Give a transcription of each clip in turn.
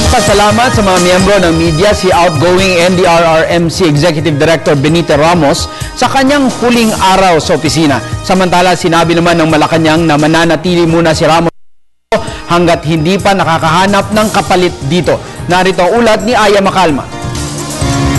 Nagpasalamat sa mga miyembro ng media si outgoing NDRRMC Executive Director Benito Ramos sa kanyang huling araw sa opisina. Samantala, sinabi naman ng Malacanang na mananatili muna si Ramos hanggat hindi pa nakakahanap ng kapalit dito. Narito ang ulat ni Aya Macalma.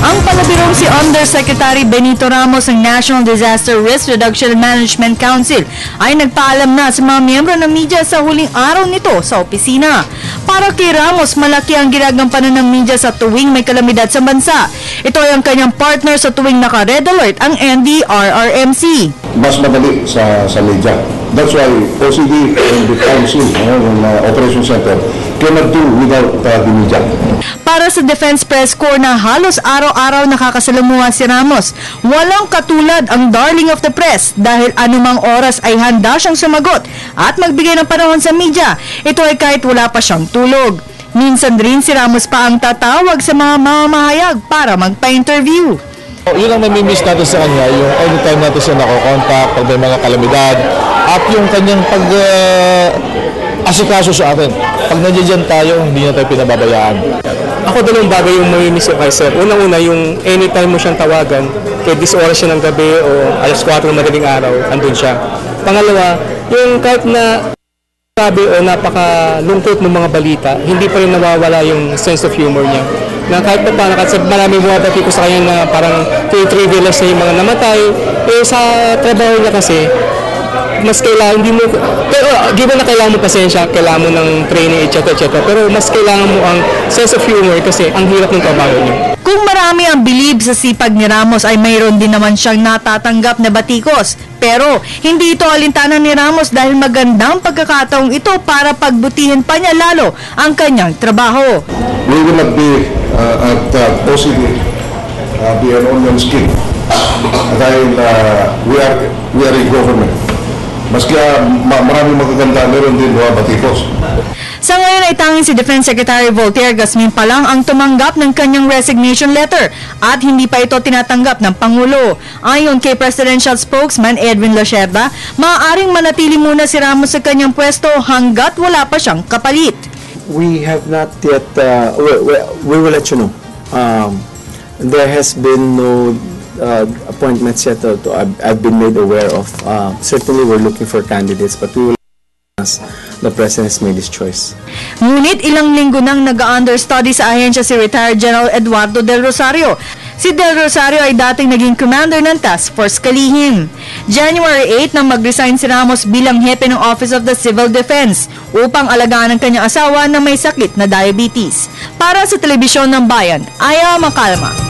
Ang palabirong si Undersecretary Benito Ramos ng National Disaster Risk Reduction and Management Council ay nagpaalam na sa mga miyembro ng media sa huling araw nito sa opisina. Para kay Ramos, malaki ang ginagampanan ng media sa tuwing may kalamidad sa bansa. Ito ay ang kanyang partner sa tuwing naka-red alert, ang NDRRMC. Mas madali sa media. That's why OCD and the council, yung Operation Center, cannot do without the media. Para sa Defense Press Corps na halos araw-araw nakakasalamuha si Ramos, walang katulad ang darling of the press dahil anumang oras ay handa siyang sumagot at magbigay ng panahon sa media. Ito ay kahit wala pa siyang tulog. Minsan rin si Ramos pa ang tatawag sa mga mamamahayag para magpa-interview. Yun ang namimiss natin sa kanya, yung anytime natin siya nakokontak pag may mga kalamidad at yung kanyang asikaso sa atin. Pag nandiyan tayo, hindi na tayo pinababayaan. Ako dalawang bagay yung mamimiss ko kay Sir. Unang-una, yung anytime mo siyang tawagan, kahit 10 oras siya ng gabi o alas 4 ng madaling araw, andun siya. Pangalawa, yung kahit na sabi o napakalungkot ng mga balita, hindi pa rin nawawala yung sense of humor niya. Na kahit pa paano, kasi marami bumabati ko sa kanya na parang trivialize na yung mga namatay, sa trabaho niya kasi, mas kailangan, hindi mo, pero given na kailangan mo pasensya, kailangan mo ng training, etc. Pero mas kailangan mo ang sense of humor kasi ang hirap ng trabaho niyo. Kung marami ang bilib sa sipag ni Ramos ay mayroon din naman siyang natatanggap na batikos. Pero hindi ito alintana ni Ramos dahil magandang pagkakataong ito para pagbutihin pa niya lalo ang kanyang trabaho. We will not be at OCD be an onion skin dahil we are a government. Maski maraming magaganda, meron din mga batikos. Sa ngayon ay tanging si Defense Secretary Voltaire Gasmin pa lang ang tumanggap ng kanyang resignation letter at hindi pa ito tinatanggap ng Pangulo. Ayon kay Presidential Spokesman Edwin Lacerda, maaaring manatili muna si Ramos sa kanyang pwesto hanggat wala pa siyang kapalit. We have not yet, we will let you know. There has been no appointments yet. I've been made aware of. Certainly we're looking for candidates, but we will the President has made his choice. Ngunit ilang linggo nang nag-understudy sa ahensya si retired General Eduardo Del Rosario. Si Del Rosario ay dating naging commander ng Task Force Kalihim. January 8 nang mag-resign si Ramos bilang hepe ng Office of the Civil Defense upang alagaan ang kanyang asawa na may sakit na diabetes. Para sa Telebisyon ng Bayan, Aya Macalma.